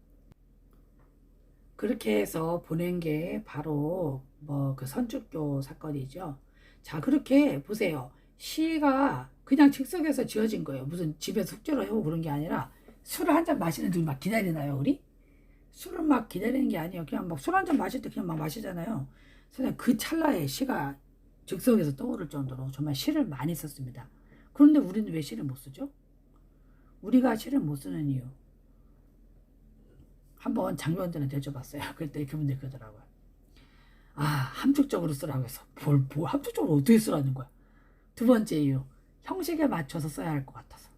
그렇게 해서 보낸 게 바로 뭐 그 선축교 사건이죠. 자, 그렇게 보세요. 시가 그냥 즉석에서 지어진 거예요. 무슨 집에서 숙제로 해오고 그런 게 아니라 술을 한 잔 마시는 줄 막 기다리나요, 우리? 술을 막 기다리는 게 아니에요. 그냥 막 술 한 잔 마실 때 그냥 막 마시잖아요. 그래서 그 찰나에 시가 즉석에서 떠오를 정도로 정말 시를 많이 썼습니다. 그런데 우리는 왜 시를 못 쓰죠? 우리가 시를 못 쓰는 이유. 한번 장교원들한테 여쭤봤어요. 그랬더니 그분들 그러더라고요. 함축적으로 쓰라고 해서. 뭘 함축적으로 어떻게 쓰라는 거야? 두 번째 이유. 형식에 맞춰서 써야 할 것 같아서.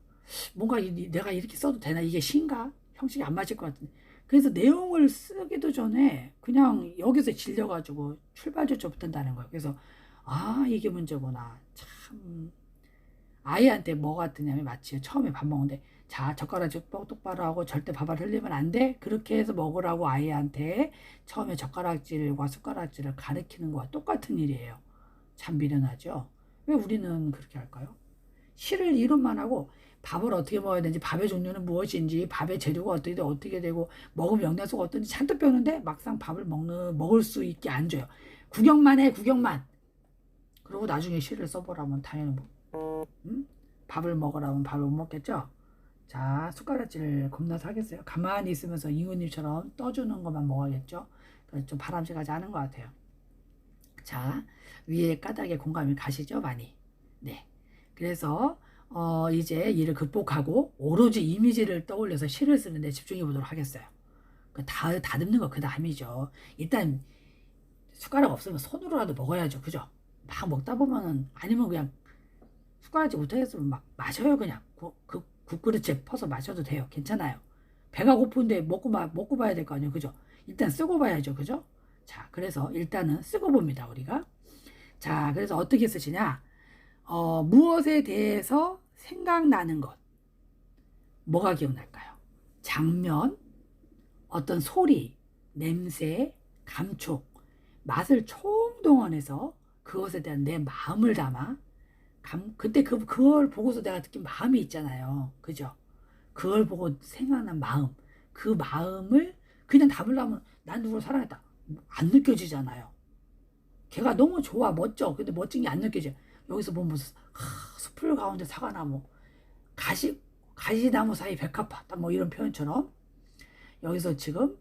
뭔가 내가 이렇게 써도 되나? 이게 시인가? 형식이 안 맞을 것 같은데. 그래서 내용을 쓰기도 전에 그냥 여기서 질려가지고 출발조차 못한다는 거예요. 그래서 이게 문제구나. 참 아이한테 뭐 같으냐면 마치 처음에 밥 먹는데 자 젓가락질 똑바로 하고 절대 밥을 흘리면 안 돼. 그렇게 해서 먹으라고 아이한테 처음에 젓가락질과 숟가락질을 가르치는 거와 똑같은 일이에요. 참 미련하죠. 왜 우리는 그렇게 할까요? 시를 이론만 하고 밥을 어떻게 먹어야 되는지 밥의 종류는 무엇인지 밥의 재료가 어떻게 되고 먹으면 영양소가 어떤지 잔뜩 배우는데 막상 밥을 먹을 수 있게 안 줘요. 구경만 해 구경만. 그리고 나중에 시를 써보라면 당연히 밥을 먹으라면 밥을 못 먹겠죠. 자 숟가락질 겁나서 하겠어요. 가만히 있으면서 이모님처럼 떠주는 것만 먹어야겠죠. 좀 바람직하지 않은 것 같아요. 자 위에 까닭에 공감이 가시죠 많이. 네. 그래서 이제 이를 극복하고 오로지 이미지를 떠올려서 시를 쓰는데 집중해 보도록 하겠어요. 다듬는 거 그 다음이죠. 일단 숟가락 없으면 손으로라도 먹어야죠. 그죠? 막 먹다 보면은 아니면 그냥 숟가락질 못하겠으면 막 마셔요. 그냥 국그릇에 퍼서 마셔도 돼요. 괜찮아요. 배가 고픈데 먹고 봐야 될 거 아니에요. 그죠? 일단 쓰고 봐야죠. 그죠? 자, 그래서 일단은 쓰고 봅니다. 우리가. 자, 그래서 어떻게 쓰시냐? 무엇에 대해서 생각나는 것. 뭐가 기억날까요? 장면, 어떤 소리, 냄새, 감촉, 맛을 총동원해서 그것에 대한 내 마음을 담아 그때 그걸 보고서 내가 느낀 마음이 있잖아요. 그죠? 그걸 보고 생각난 마음. 그 마음을 그냥 담으려면 난 누구를 사랑했다. 안 느껴지잖아요. 걔가 너무 좋아, 멋져. 근데 멋진 게 안 느껴져. 여기서 보면 무슨 숲풀 가운데 사과나무, 가시나무 사이 백합화, 뭐 이런 표현처럼 여기서 지금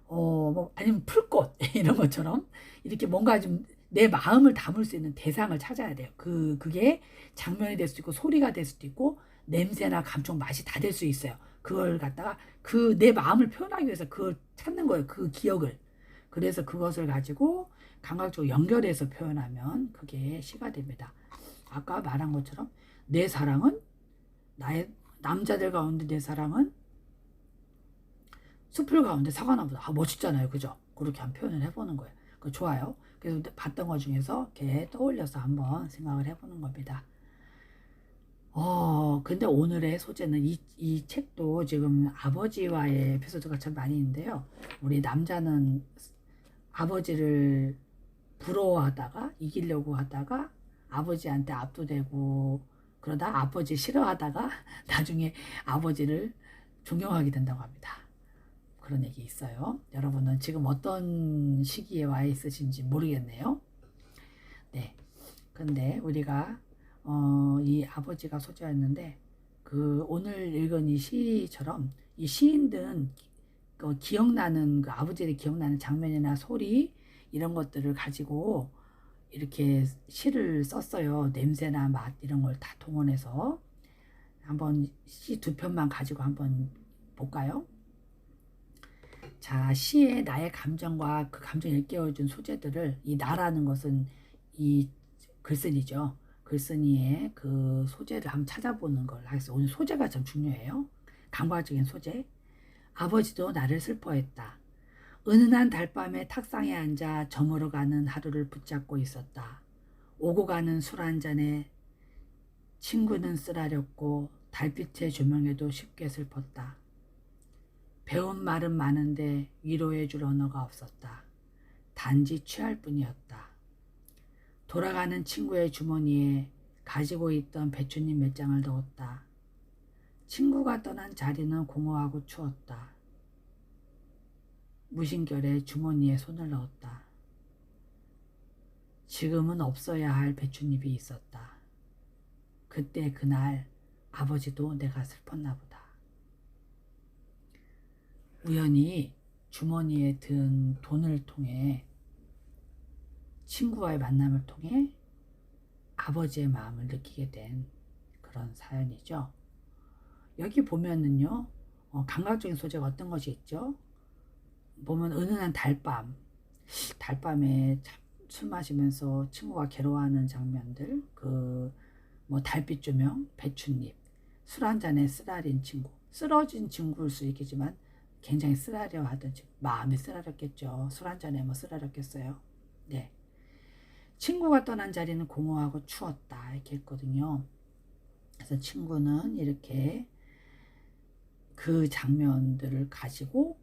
뭐 아니면 풀꽃 이런 것처럼 이렇게 뭔가 좀 내 마음을 담을 수 있는 대상을 찾아야 돼요. 그게 장면이 될 수도 있고 소리가 될 수도 있고 냄새나 감촉 맛이 다 될 수 있어요. 그걸 갖다가 내 마음을 표현하기 위해서 그걸 찾는 거예요. 그 기억을. 그래서 그것을 가지고 감각적으로 연결해서 표현하면 그게 시가 됩니다. 아까 말한 것처럼 내 사랑은 나의 남자들 가운데 내 사랑은 숲을 가운데 사과나무다. 멋있잖아요. 그죠? 그렇게 한 표현을 해보는 거예요. 그 좋아요. 그래서 봤던 것 중에서 이렇게 떠올려서 한번 생각을 해보는 겁니다. 근데 오늘의 소재는 이 책도 지금 아버지와의 에피소드가 참 많이 있는데요. 우리 남자는 아버지를 부러워하다가 이기려고 하다가 아버지한테 압도되고 그러다 아버지 싫어하다가 나중에 아버지를 존경하게 된다고 합니다. 그런 얘기 있어요. 여러분은 지금 어떤 시기에 와 있으신지 모르겠네요. 네. 근데 우리가 이 아버지가 소재였는데 오늘 읽은 이 시처럼 이 시인들은 기억나는 그 아버지를 기억나는 장면이나 소리 이런 것들을 가지고 이렇게 시를 썼어요. 냄새나 맛 이런 걸 다 동원해서 한번 시 두 편만 가지고 한번 볼까요? 자, 시에 나의 감정과 그 감정을 일깨워준 소재들을 이 나라는 것은 이 글쓴이죠. 글쓴이의 그 소재를 한번 찾아보는 걸 하겠습니다. 오늘 소재가 참 중요해요. 감각적인 소재. 아버지도 나를 슬퍼했다. 은은한 달밤에 탁상에 앉아 저물어 가는 하루를 붙잡고 있었다. 오고 가는 술 한 잔에 친구는 쓰라렸고 달빛의 조명에도 쉽게 슬펐다. 배운 말은 많은데 위로해 줄 언어가 없었다. 단지 취할 뿐이었다. 돌아가는 친구의 주머니에 가지고 있던 배춧잎 몇 장을 넣었다. 친구가 떠난 자리는 공허하고 추웠다. 무심결에 주머니에 손을 넣었다. 지금은 없어야 할 배춧잎이 있었다. 그때 그날 아버지도 내가 슬펐나 보다. 우연히 주머니에 든 돈을 통해 친구와의 만남을 통해 아버지의 마음을 느끼게 된 그런 사연이죠. 여기 보면은요, 감각적인 소재가 어떤 것이 있죠? 보면 은은한 달밤에 술 마시면서 친구가 괴로워하는 장면들, 뭐 달빛 조명, 배춧잎, 술 한 잔에 쓰라린 친구, 쓰러진 친구일 수 있겠지만 굉장히 쓰라려 하던 친구, 마음이 쓰라렸겠죠. 술 한 잔에 뭐 쓰라렸겠어요. 네. 친구가 떠난 자리는 공허하고 추웠다 이렇게 했거든요. 그래서 친구는 이렇게 그 장면들을 가지고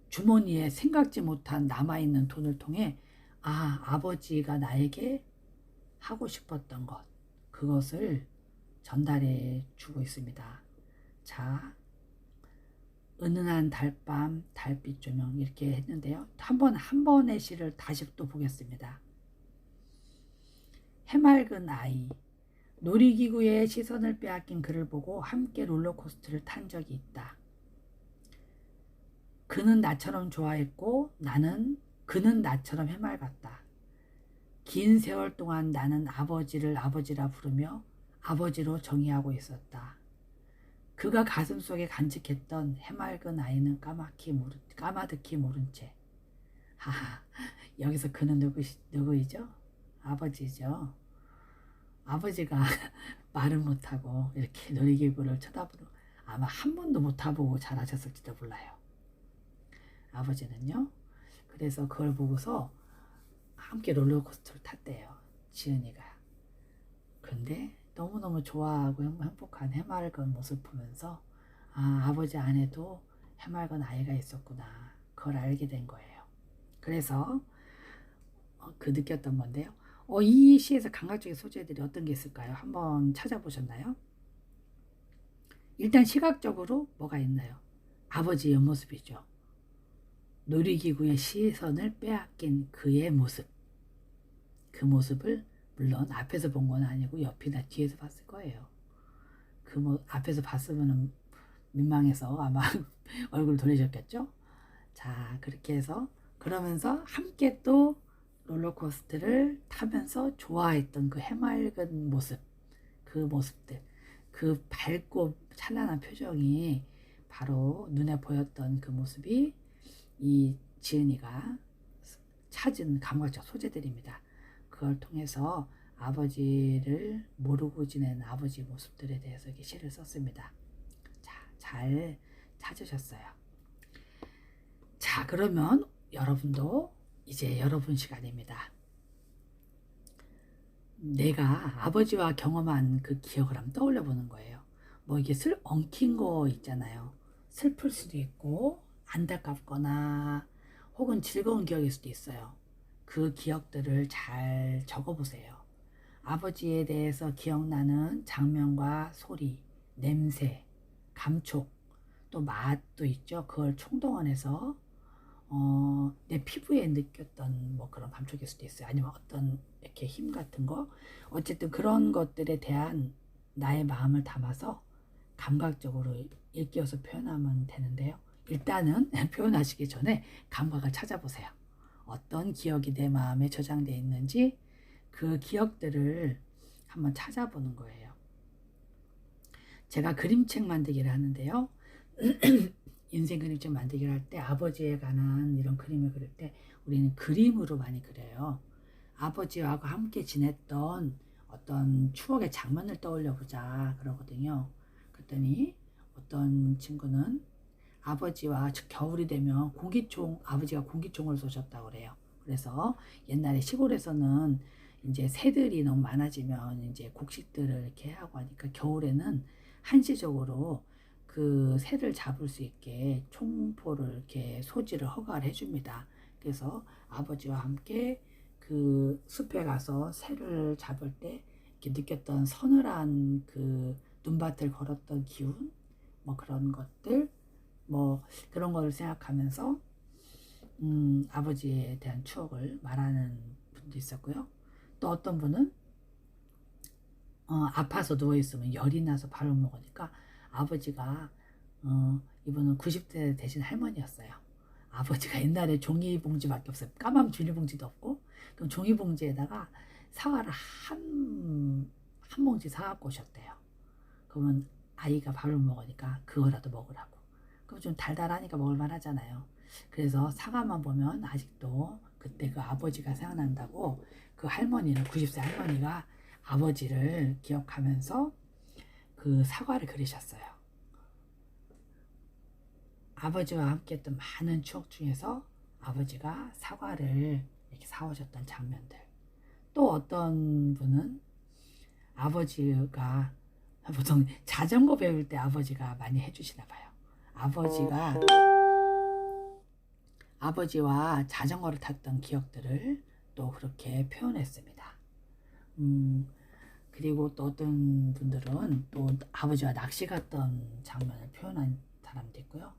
주머니에 생각지 못한 남아있는 돈을 통해 아버지가 나에게 하고 싶었던 것 그것을 전달해 주고 있습니다. 자, 은은한 달밤 달빛 조명 이렇게 했는데요. 한 번의 시를 다시 또 보겠습니다. 해맑은 아이 놀이기구에 시선을 빼앗긴 그를 보고 함께 롤러코스터를 탄 적이 있다. 그는 나처럼 좋아했고 그는 나처럼 해맑았다. 긴 세월 동안 나는 아버지를 아버지라 부르며 아버지로 정의하고 있었다. 그가 가슴속에 간직했던 해맑은 아이는 까마득히 모른 채. 하하, 여기서 그는 누구이죠? 아버지죠. 아버지가 말을 못하고 이렇게 놀이기구를 쳐다보고 아마 한 번도 못 타보고 잘하셨을지도 몰라요. 아버지는요. 그래서 그걸 보고서 함께 롤러코스터를 탔대요. 지은이가. 그런데 너무너무 좋아하고 행복한 해맑은 모습을 보면서 아버지 안에도 해맑은 아이가 있었구나. 그걸 알게 된 거예요. 그래서 그 느꼈던 건데요. 이 시에서 감각적인 소재들이 어떤 게 있을까요? 한번 찾아보셨나요? 일단 시각적으로 뭐가 있나요? 아버지의 옆모습이죠. 놀이기구의 시선을 빼앗긴 그의 모습. 그 모습을 물론 앞에서 본 건 아니고 옆이나 뒤에서 봤을 거예요. 앞에서 봤으면 민망해서 아마 얼굴 돌리셨겠죠? 자, 그렇게 해서 그러면서 함께 또 롤러코스터를 타면서 좋아했던 그 해맑은 모습, 그 모습들, 그 밝고 찬란한 표정이 바로 눈에 보였던 그 모습이 이 지은이가 찾은 감각적 소재들입니다. 그걸 통해서 아버지를 모르고 지낸 아버지 모습들에 대해서 시를 썼습니다. 자, 잘 찾으셨어요. 자, 그러면 여러분도 이제 여러분 시간입니다. 내가 아버지와 경험한 그 기억을 한번 떠올려 보는 거예요. 뭐 이게 엉킨 거 있잖아요. 슬플 수도 있고 안타깝거나 혹은 즐거운 기억일 수도 있어요. 그 기억들을 잘 적어보세요. 아버지에 대해서 기억나는 장면과 소리, 냄새, 감촉, 또 맛도 있죠. 그걸 총동원해서 내 피부에 느꼈던 뭐 그런 감촉일 수도 있어요. 아니면 어떤 이렇게 힘 같은 거. 어쨌든 그런 것들에 대한 나의 마음을 담아서 감각적으로 일깨워서 표현하면 되는데요. 일단은 표현하시기 전에 감각을 찾아보세요. 어떤 기억이 내 마음에 저장되어 있는지 그 기억들을 한번 찾아보는 거예요. 제가 그림책 만들기를 하는데요. 인생 그림책 만들기를 할 때 아버지에 관한 이런 그림을 그릴 때 우리는 그림으로 많이 그려요. 아버지와 함께 지냈던 어떤 추억의 장면을 떠올려 보자 그러거든요. 그랬더니 어떤 친구는 아버지와 겨울이 되면 아버지가 공기총을 쏘셨다고 그래요. 그래서 옛날에 시골에서는 이제 새들이 너무 많아지면 이제 곡식들을 이렇게 하고 하니까 겨울에는 한시적으로 그 새를 잡을 수 있게 총포를 이렇게 소지를 허가를 해줍니다. 그래서 아버지와 함께 그 숲에 가서 새를 잡을 때 이렇게 느꼈던 서늘한 그 눈밭을 걸었던 기운, 뭐 그런 것들, 뭐 그런 걸 생각하면서 아버지에 대한 추억을 말하는 분도 있었고요. 또 어떤 분은 아파서 누워있으면 열이 나서 밥을 먹으니까 아버지가 이분은 90대 되신 할머니였어요. 아버지가 옛날에 종이봉지밖에 없어요. 까만 비닐봉지도 없고 그럼 종이봉지에다가 사과를 한 봉지 사갖고 오셨대요. 그러면 아이가 밥을 먹으니까 그거라도 먹으라고. 그럼 좀 달달하니까 먹을만 하잖아요. 그래서 사과만 보면 아직도 그때 그 아버지가 생각난다고 그 할머니는 90세 할머니가 아버지를 기억하면서 그 사과를 그리셨어요. 아버지와 함께 했던 많은 추억 중에서 아버지가 사과를 이렇게 사오셨던 장면들. 또 어떤 분은 아버지가 보통 자전거 배울 때 아버지가 많이 해주시나 봐요. 아버지와 자전거를 탔던 기억들을 또 그렇게 표현했습니다. 그리고 또 어떤 분들은 또 아버지와 낚시 갔던 장면을 표현한 사람도 있고요.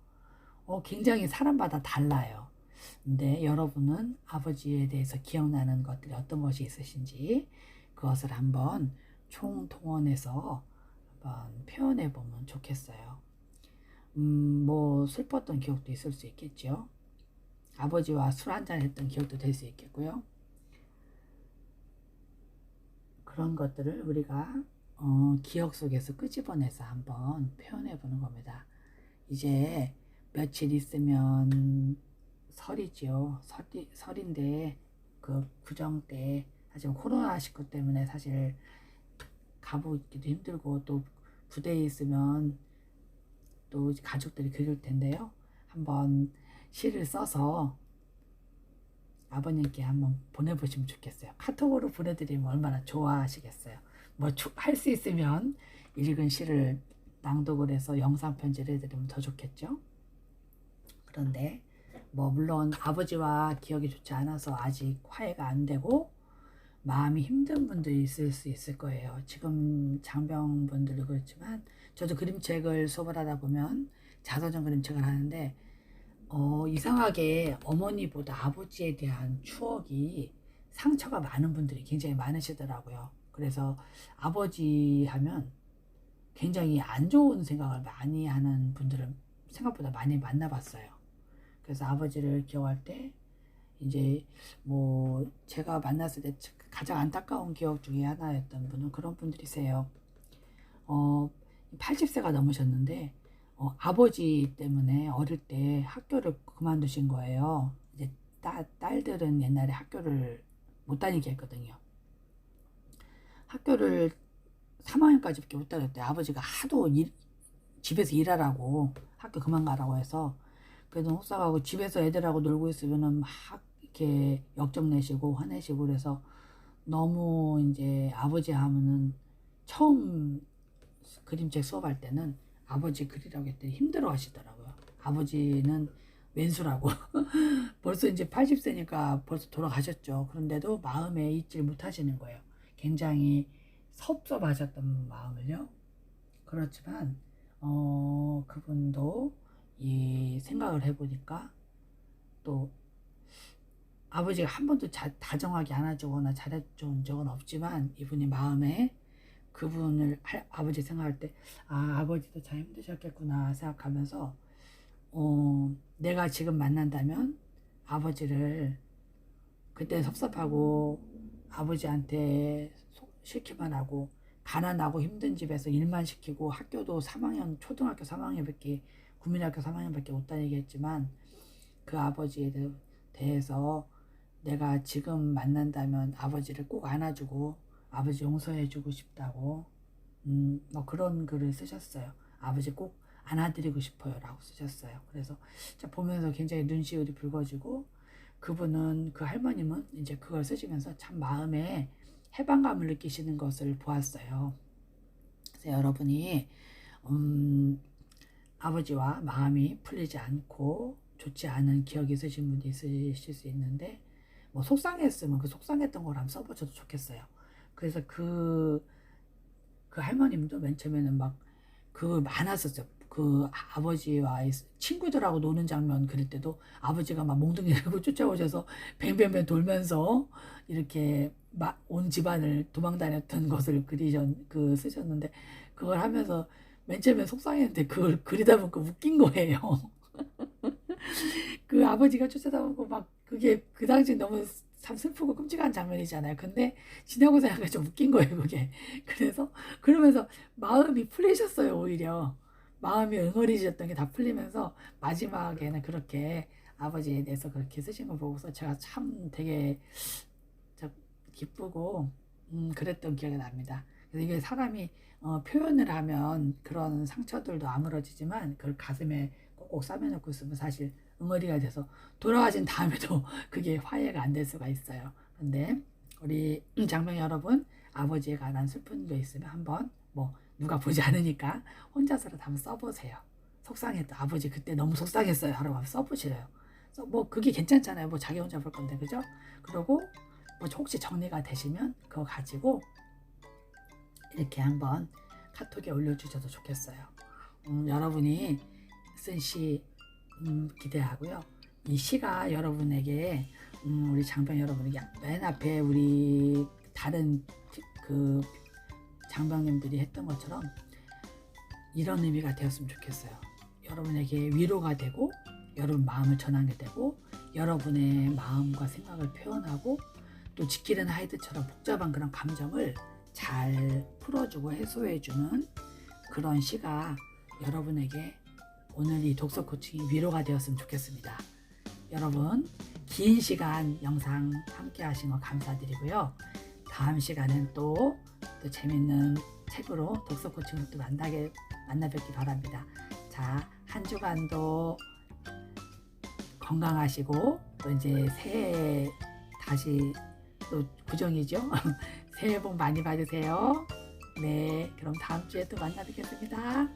굉장히 사람마다 달라요. 근데 여러분은 아버지에 대해서 기억나는 것들이 어떤 것이 있으신지 그것을 한번 총동원해서 한번 표현해 보면 좋겠어요. 뭐 슬펐던 기억도 있을 수 있겠죠. 아버지와 술 한잔 했던 기억도 될 수 있겠고요. 그런 것들을 우리가 기억 속에서 끄집어내서 한번 표현해 보는 겁니다. 이제 며칠 있으면 설이지요. 설인데 그 구정 때 사실 코로나19 때문에 사실 가보기도 힘들고 또 부대에 있으면 또 가족들이 그리울 텐데요. 한번 시를 써서 아버님께 한번 보내보시면 좋겠어요. 카톡으로 보내드리면 얼마나 좋아하시겠어요. 뭐 할 수 있으면 읽은 시를 낭독을 해서 영상 편지를 해드리면 더 좋겠죠. 그런데 뭐 물론 아버지와 기억이 좋지 않아서 아직 화해가 안 되고 마음이 힘든 분들이 있을 수 있을 거예요. 지금 장병분들도 그렇지만 저도 그림책을 수업을 하다 보면 자서전 그림책을 하는데 이상하게 어머니보다 아버지에 대한 추억이 상처가 많은 분들이 굉장히 많으시더라고요. 그래서 아버지 하면 굉장히 안 좋은 생각을 많이 하는 분들을 생각보다 많이 만나봤어요. 그래서 아버지를 기억할 때 이제 뭐 제가 만났을 때 가장 안타까운 기억 중에 하나였던 분은 그런 분들이세요. 80세가 넘으셨는데 아버지 때문에 어릴 때 학교를 그만두신 거예요. 이제 딸들은 옛날에 학교를 못 다니게 했거든요. 학교를 3학년까지밖에 못 다녔대요. 아버지가 하도 집에서 일하라고 학교 그만 가라고 해서. 그래도 혹사가고 집에서 애들하고 놀고 있으면은 막 이렇게 역정 내시고 화내시고 그래서 너무 이제 아버지 하면은 처음 그림책 수업할 때는 아버지 그리라고 했더니 힘들어 하시더라고요. 아버지는 왼수라고. 벌써 이제 80세니까 벌써 돌아가셨죠. 그런데도 마음에 잊질 못하시는 거예요. 굉장히 섭섭하셨던 마음을요. 그렇지만 그분도 이 생각을 해보니까 또 아버지가 한 번도 다정하게 안아주거나 잘해준 적은 없지만 이분이 마음에 그분을 아버지 생각할 때 아버지도 참 힘드셨겠구나 생각하면서 내가 지금 만난다면 아버지를 그때 섭섭하고 아버지한테 시키만 하고 가난하고 힘든 집에서 일만 시키고 학교도 3학년 초등학교 3학년밖에 국민학교 3학년밖에 못 다니게 했지만 그 아버지에 대해서 내가 지금 만난다면 아버지를 꼭 안아주고 아버지 용서해주고 싶다고 뭐 그런 글을 쓰셨어요. 아버지 꼭 안아드리고 싶어요 라고 쓰셨어요. 그래서 보면서 굉장히 눈시울이 붉어지고 그분은 그 할머님은 이제 그걸 쓰시면서 참 마음에 해방감을 느끼시는 것을 보았어요. 그래서 여러분이 아버지와 마음이 풀리지 않고 좋지 않은 기억이 있으신 분이 있으실 수 있는데 뭐 속상했으면 그 속상했던 걸 한번 써보셔도 좋겠어요. 그래서 그 할머님도 맨 처음에는 막 그 많았었죠. 그 아버지와 친구들하고 노는 장면 그릴 때도 아버지가 막 몽둥이 들고 쫓아오셔서 뱅뱅뱅 돌면서 이렇게 막 온 집안을 도망다녔던 것을 쓰셨는데 그걸 하면서 맨 처음에 속상했는데 그걸 그리다 보니까 웃긴 거예요. 그 아버지가 쫓아다니고 막 그게 그 당시 너무 참 슬프고 끔찍한 장면이잖아요. 근데 지나고 생각하니까 좀 웃긴 거예요, 그게. 그래서 그러면서 마음이 풀리셨어요, 오히려. 마음이 응어리셨던 게 다 풀리면서 마지막에는 그렇게 아버지에 대해서 그렇게 쓰신 걸 보고서 제가 참 되게 기쁘고 그랬던 기억이 납니다. 그래서 이게 사람이 표현을 하면 그런 상처들도 아물어지지만 그걸 가슴에 꼭꼭 싸매놓고 있으면 사실 응어리가 돼서 돌아가신 다음에도 그게 화해가 안 될 수가 있어요. 그런데 우리 장병 여러분 아버지에 관한 슬픈 게 있으면 한번 뭐 누가 보지 않으니까 혼자서라도 한번 써보세요. 속상했다 아버지 그때 너무 속상했어요 하러 한번 써보시래요. 뭐 그게 괜찮잖아요. 뭐 자기 혼자 볼 건데 그죠? 그러고 뭐 혹시 정리가 되시면 그거 가지고 이렇게 한번 카톡에 올려주셔도 좋겠어요. 여러분이 쓴 시 기대하고요. 이 시가 여러분에게 우리 장병 여러분에게 맨 앞에 우리 다른 그 장병님들이 했던 것처럼 이런 의미가 되었으면 좋겠어요. 여러분에게 위로가 되고 여러분 마음을 전하게 되고 여러분의 마음과 생각을 표현하고 또 지킬은 하이드처럼 복잡한 그런 감정을 잘 풀어주고 해소해주는 그런 시가 여러분에게 오늘 이 독서 코칭이 위로가 되었으면 좋겠습니다. 여러분 긴 시간 영상 함께 하신 거 감사드리고요. 다음 시간엔 또 재밌는 책으로 독서 코칭으로 또 만나 뵙기 바랍니다. 자, 한 주간도 건강하시고 또 이제 새해 다시 또 구정이죠. 새해 복 많이 받으세요. 네, 그럼 다음 주에 또 만나 뵙겠습니다.